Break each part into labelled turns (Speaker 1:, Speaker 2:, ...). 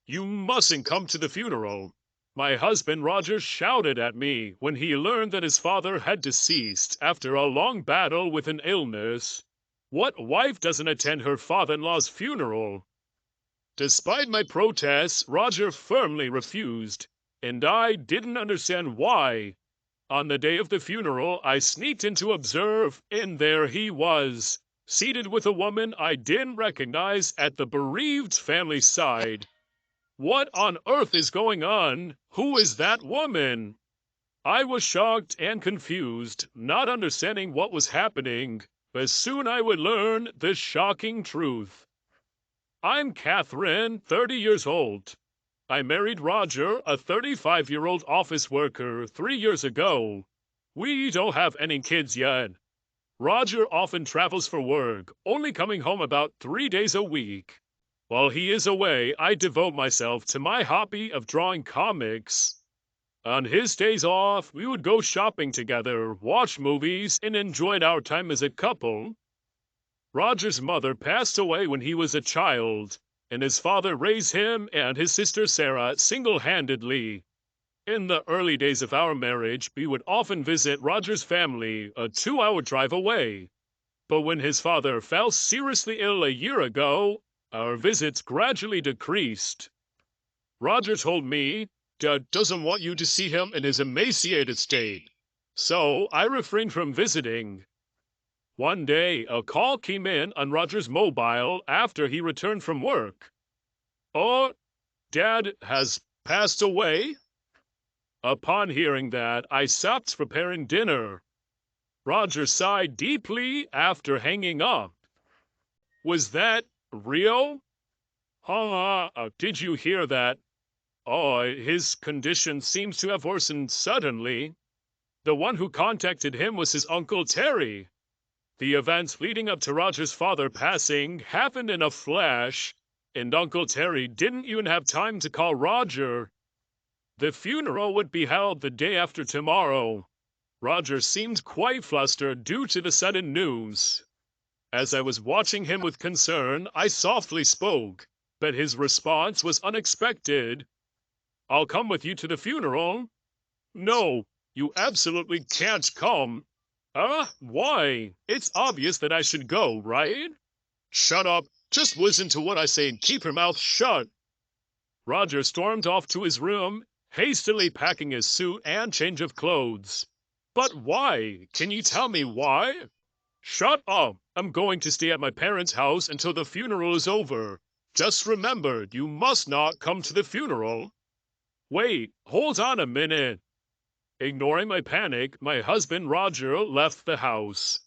Speaker 1: You mustn't come to the funeral. My husband Roger shouted at me when he learned that his father had deceased after a long battle with an illness. What wife doesn't attend her father-in-law's funeral? Despite my protests, Roger firmly refused, and I didn't understand why. On the day of the funeral, I sneaked in to observe, and there he was, seated with a woman I didn't recognize at the bereaved family's side. What on earth is going on? Who is that woman? I was shocked and confused, not understanding what was happening, but soon I would learn the shocking truth. I'm Catherine, 30 years old. I married Roger, a 35-year-old office worker, 3 years ago. We don't have any kids yet. Roger often travels for work, only coming home about 3 days a week. While he is away, I devote myself to my hobby of drawing comics. On his days off, we would go shopping together, watch movies, and enjoy our time as a couple. Roger's mother passed away when he was a child, and his father raised him and his sister Sarah single-handedly. In the early days of our marriage, we would often visit Roger's family, a 2-hour drive away. But when his father fell seriously ill a year ago, our visits gradually decreased. Roger told me Dad doesn't want you to see him in his emaciated state, so I refrained from visiting. One day, a call came in on Roger's mobile after he returned from work. "Oh, Dad has passed away?" Upon hearing that, I stopped preparing dinner. Roger sighed deeply after hanging up. "Was that real?" Did you hear that? Oh, his condition seems to have worsened suddenly. The one who contacted him was his Uncle Terry. The events leading up to Roger's father passing happened in a flash, and Uncle Terry didn't even have time to call Roger. The funeral would be held the day after tomorrow. Roger seemed quite flustered due to the sudden news. As I was watching him with concern, I softly spoke, but his response was unexpected. "I'll come with you to the funeral." "No, you absolutely can't come." Why? It's obvious that I should go, right?" "Shut up. Just listen to what I say and keep your mouth shut." Roger stormed off to his room, hastily packing his suit and change of clothes. "But why? Can you tell me why?" "Shut up. I'm going to stay at my parents' house until the funeral is over. Just remember, you must not come to the funeral." "Wait, hold on a minute." Ignoring my panic, my husband Roger left the house.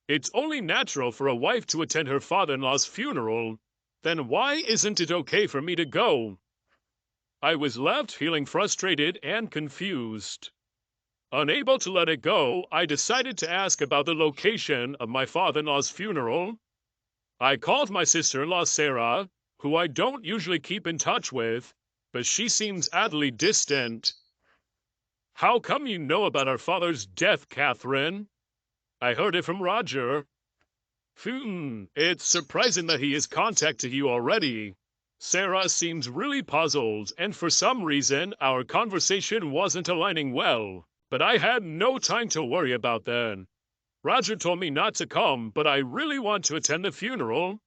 Speaker 1: It's only natural for a wife to attend her father-in-law's funeral. Then why isn't it okay for me to go? I was left feeling frustrated and confused. Unable to let it go, I decided to ask about the location of my father-in-law's funeral. I called my sister-in-law Sarah, who I don't usually keep in touch with, but she seems oddly distant. "How come you know about our father's death, Catherine?" "I heard it from Roger." It's surprising that he has contacted you already." Sarah seems really puzzled, and for some reason, our conversation wasn't aligning well. But I had no time to worry about that. Roger told me not to come, but I really want to attend the funeral.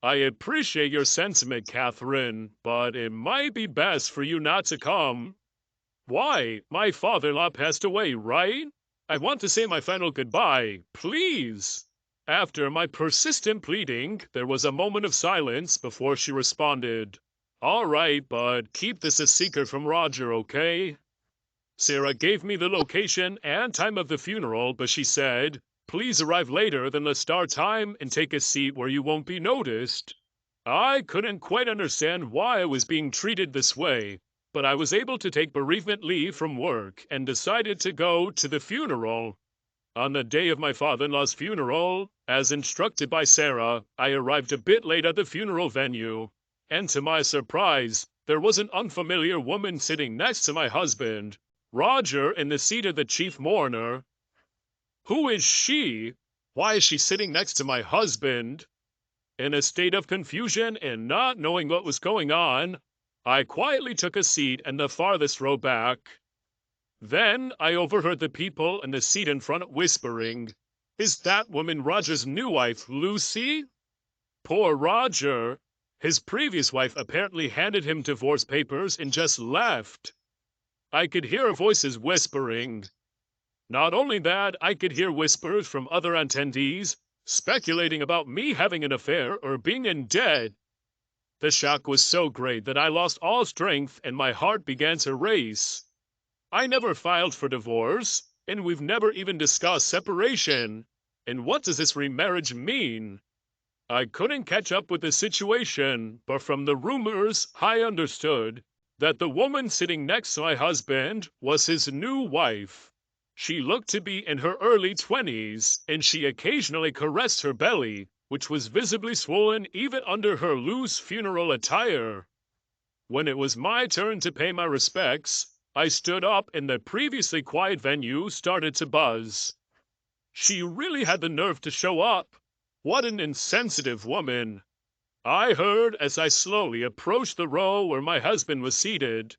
Speaker 1: I appreciate your sentiment, Catherine, but it might be best for you not to come. Why? My father-in-law passed away, right? I want to say my final goodbye, please. After my persistent pleading, there was a moment of silence before she responded. "All right, but keep this a secret from Roger, okay?" Sarah gave me the location and time of the funeral, but she said, "Please arrive later than the start time and take a seat where you won't be noticed." I couldn't quite understand why I was being treated this way, but I was able to take bereavement leave from work and decided to go to the funeral. On the day of my father-in-law's funeral, as instructed by Sarah, I arrived a bit late at the funeral venue, and to my surprise, there was an unfamiliar woman sitting next to my husband, Roger, in the seat of the chief mourner. Who is she? Why is she sitting next to my husband? In a state of confusion and not knowing what was going on, I quietly took a seat in the farthest row back. Then I overheard the people in the seat in front whispering, "Is that woman Roger's new wife, Lucy?" Poor Roger! His previous wife apparently handed him divorce papers and just left. I could hear voices whispering. Not only that, I could hear whispers from other attendees speculating about me having an affair or being in debt. The shock was so great that I lost all strength and my heart began to race. I never filed for divorce, and we've never even discussed separation. And what does this remarriage mean? I couldn't catch up with the situation, but from the rumors, I understood that the woman sitting next to my husband was his new wife. She looked to be in her early 20s, and she occasionally caressed her belly, which was visibly swollen even under her loose funeral attire. When it was my turn to pay my respects, I stood up and the previously quiet venue started to buzz. She really had the nerve to show up. What an insensitive woman! I heard as I slowly approached the row where my husband was seated.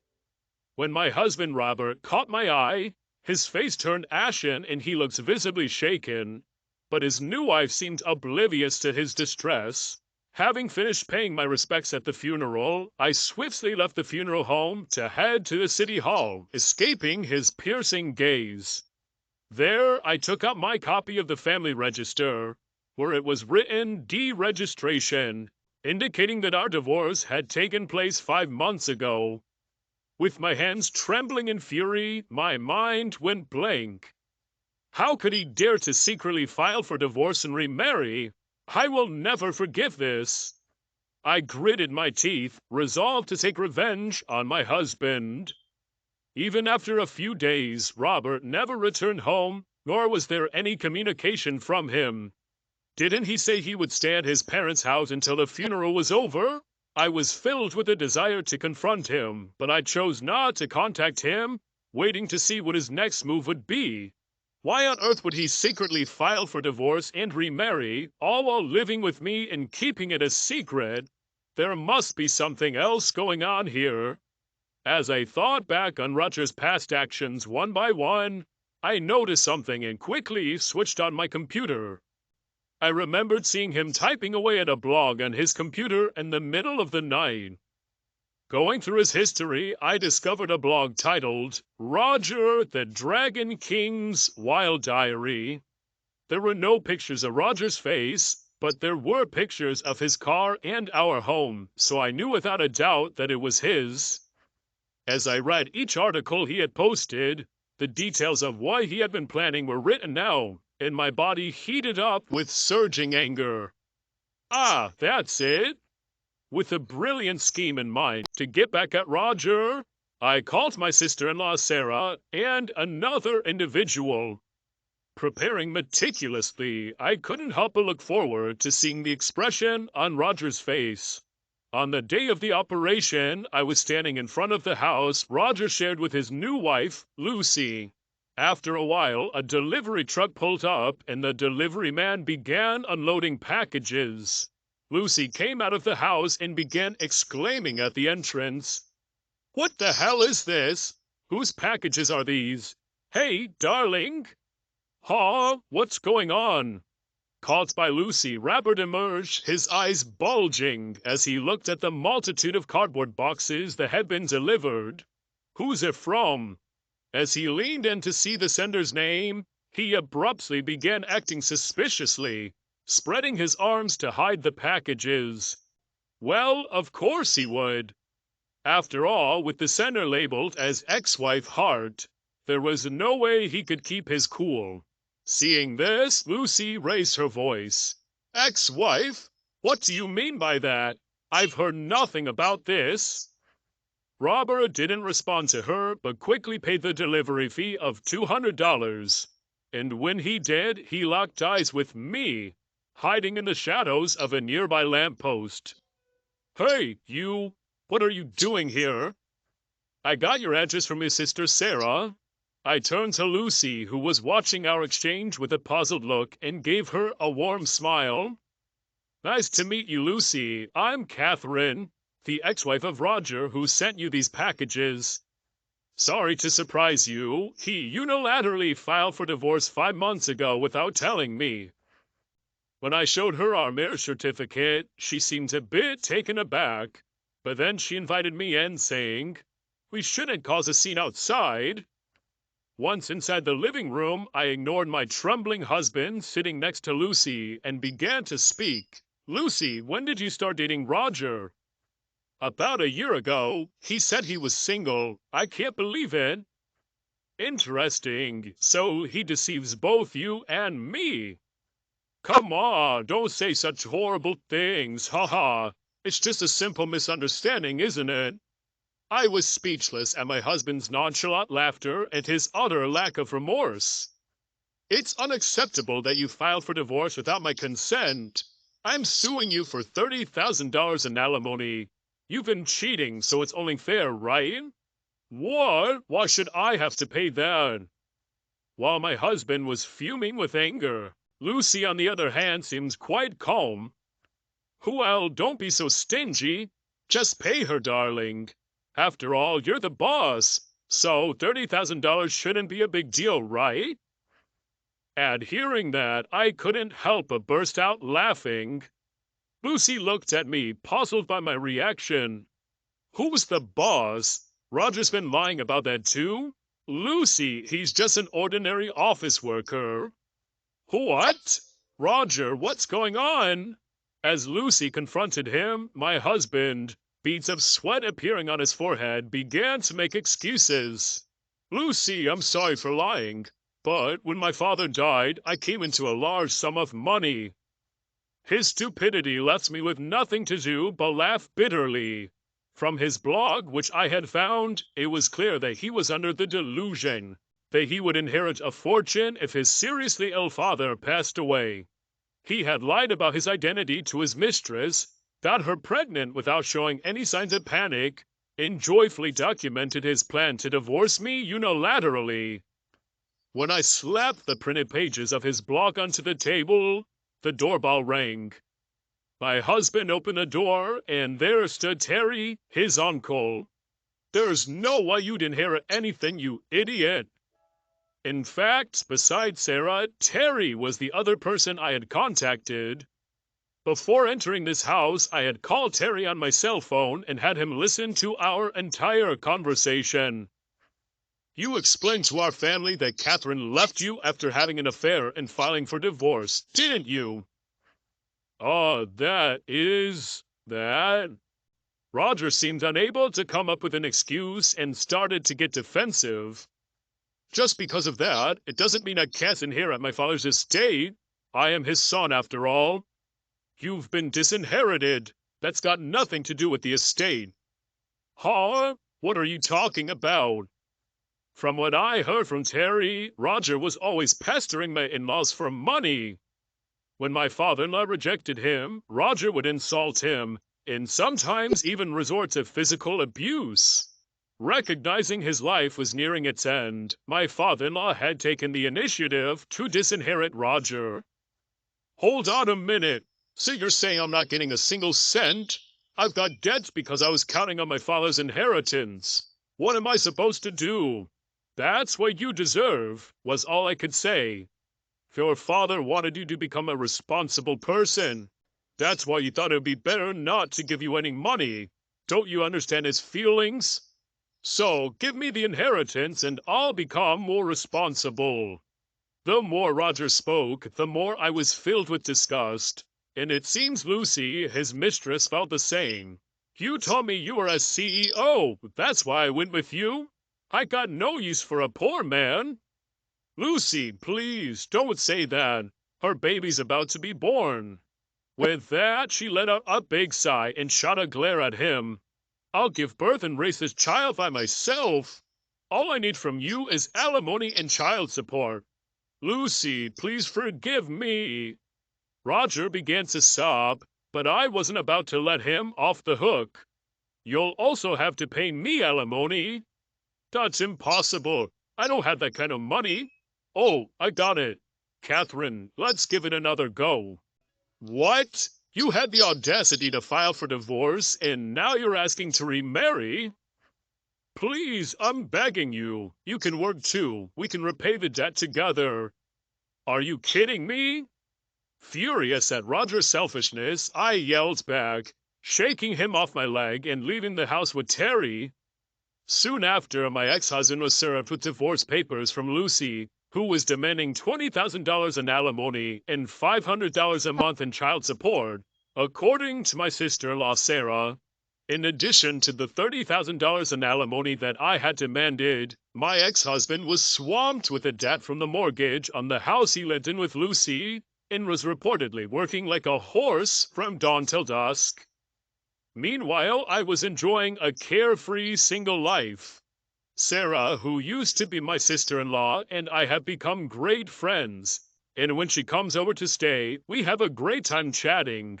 Speaker 1: When my husband Robert caught my eye, his face turned ashen and he looked visibly shaken, but his new wife seemed oblivious to his distress. Having finished paying my respects at the funeral, I swiftly left the funeral home to head to the city hall, escaping his piercing gaze. There, I took out my copy of the family register, where it was written deregistration, indicating that our divorce had taken place 5 months ago. With my hands trembling in fury, my mind went blank. How could he dare to secretly file for divorce and remarry? I will never forgive this. I gritted my teeth, resolved to take revenge on my husband. Even after a few days, Robert never returned home, nor was there any communication from him. Didn't he say he would stay at his parents' house until the funeral was over? I was filled with a desire to confront him, but I chose not to contact him, waiting to see what his next move would be. Why on earth would he secretly file for divorce and remarry, all while living with me and keeping it a secret? There must be something else going on here. As I thought back on Roger's past actions one by one, I noticed something and quickly switched on my computer. I remembered seeing him typing away at a blog on his computer in the middle of the night. Going through his history, I discovered a blog titled Roger the Dragon King's Wild Diary. There were no pictures of Roger's face, but there were pictures of his car and our home, so I knew without a doubt that it was his. As I read each article he had posted, the details of what he had been planning were written out, and my body heated up with surging anger. Ah, that's it! With a brilliant scheme in mind to get back at Roger, I called my sister-in-law Sarah and another individual. Preparing meticulously, I couldn't help but look forward to seeing the expression on Roger's face. On the day of the operation, I was standing in front of the house Roger shared with his new wife, Lucy. After a while, a delivery truck pulled up and the delivery man began unloading packages. Lucy came out of the house and began exclaiming at the entrance, "What the hell is this? Whose packages are these? Hey, darling!" "Huh? What's going on?" Caught by Lucy, Robert emerged, his eyes bulging as he looked at the multitude of cardboard boxes that had been delivered. "Who's it from?" As he leaned in to see the sender's name, he abruptly began acting suspiciously, spreading his arms to hide the packages. Well, of course he would. After all, with the sender labeled as ex-wife Hart, there was no way he could keep his cool. Seeing this, Lucy raised her voice. "Ex-wife? What do you mean by that? I've heard nothing about this." Robert didn't respond to her, but quickly paid the delivery fee of $200. And when he did, he locked eyes with me, hiding in the shadows of a nearby lamppost. "Hey, you! What are you doing here?" "I got your address from your sister Sarah." I turned to Lucy, who was watching our exchange with a puzzled look, and gave her a warm smile. "Nice to meet you, Lucy. I'm Catherine." the ex-wife of Roger who sent you these packages. Sorry to surprise you, he unilaterally filed for divorce 5 months ago without telling me. When I showed her our marriage certificate, she seemed a bit taken aback, but then she invited me in, saying, "We shouldn't cause a scene outside." Once inside the living room, I ignored my trembling husband sitting next to Lucy and began to speak. "Lucy, when did you start dating Roger?" "About a year ago. He said he was single. I can't believe it." "Interesting. So he deceives both you and me." "Come on, don't say such horrible things, haha. It's just a simple misunderstanding, isn't it?" I was speechless at my husband's nonchalant laughter and his utter lack of remorse. "It's unacceptable that you filed for divorce without my consent. I'm suing you for $30,000 in alimony. You've been cheating, so it's only fair, right?" "What? Why should I have to pay that?" While my husband was fuming with anger, Lucy, on the other hand, seems quite calm. "Well, don't be so stingy. Just pay her, darling. After all, you're the boss, so $30,000 shouldn't be a big deal, right?" At hearing that, I couldn't help but burst out laughing. Lucy looked at me, puzzled by my reaction. "Who's the boss? Roger's been lying about that too?" "Lucy, he's just an ordinary office worker." "What? Roger, what's going on?" As Lucy confronted him, my husband, beads of sweat appearing on his forehead, began to make excuses. "Lucy, I'm sorry for lying, but when my father died, I came into a large sum of money. His stupidity left me with nothing to do but laugh bitterly. From his blog, which I had found, it was clear that he was under the delusion that he would inherit a fortune if his seriously ill father passed away. He had lied about his identity to his mistress, got her pregnant without showing any signs of panic, and joyfully documented his plan to divorce me unilaterally. When I slapped the printed pages of his blog onto the table, the doorbell rang. My husband opened the door, and there stood Terry, his uncle. "There's no way you'd inherit anything, you idiot." In fact, besides Sarah, Terry was the other person I had contacted. Before entering this house, I had called Terry on my cell phone and had him listen to our entire conversation. "You explained to our family that Catherine left you after having an affair and filing for divorce, didn't you?" That. Roger seemed unable to come up with an excuse and started to get defensive. "Just because of that, it doesn't mean I can't inherit my father's estate. I am his son after all." "You've been disinherited. That's got nothing to do with the estate." "Huh? What are you talking about?" "From what I heard from Terry, Roger was always pestering my in-laws for money. When my father-in-law rejected him, Roger would insult him, and sometimes even resort to physical abuse. Recognizing his life was nearing its end, my father-in-law had taken the initiative to disinherit Roger." "Hold on a minute. So you're saying I'm not getting a single cent? I've got debts because I was counting on my father's inheritance. What am I supposed to do?" "That's what you deserve," was all I could say. "Your father wanted you to become a responsible person. That's why you thought it would be better not to give you any money. Don't you understand his feelings? So give me the inheritance and I'll become more responsible." The more Roger spoke, the more I was filled with disgust, and it seems Lucy, his mistress, felt the same. "You told me you were a CEO. That's why I went with you. I got no use for a poor man." "Lucy, please, don't say that. Her baby's about to be born." With that, she let out a big sigh and shot a glare at him. "I'll give birth and raise this child by myself. All I need from you is alimony and child support. Lucy, please forgive me." Roger began to sob, but I wasn't about to let him off the hook. "You'll also have to pay me alimony." "That's impossible. I don't have that kind of money." "Oh, I got it. Catherine, let's give it another go." "What? You had the audacity to file for divorce, and now you're asking to remarry? Please, I'm begging you. You can work too. We can repay the debt together. Are you kidding me? Furious at Roger's selfishness, I yelled back, shaking him off my leg and leaving the house with Terry. Soon after, my ex-husband was served with divorce papers from Lucy, who was demanding $20,000 in alimony and $500 a month in child support, according to my sister-in-law Sarah. In addition to the $30,000 in alimony that I had demanded, my ex-husband was swamped with a debt from the mortgage on the house he lived in with Lucy and was reportedly working like a horse from dawn till dusk. Meanwhile, I was enjoying a carefree single life. Sarah, who used to be my sister-in-law, and I have become great friends, and when she comes over to stay, we have a great time chatting.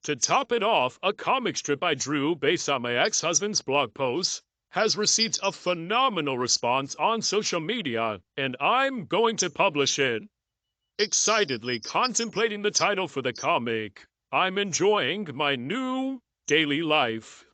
Speaker 1: To top it off, a comic strip I drew based on my ex-husband's blog posts has received a phenomenal response on social media, and I'm going to publish it. Excitedly contemplating the title for the comic, I'm enjoying my new daily life.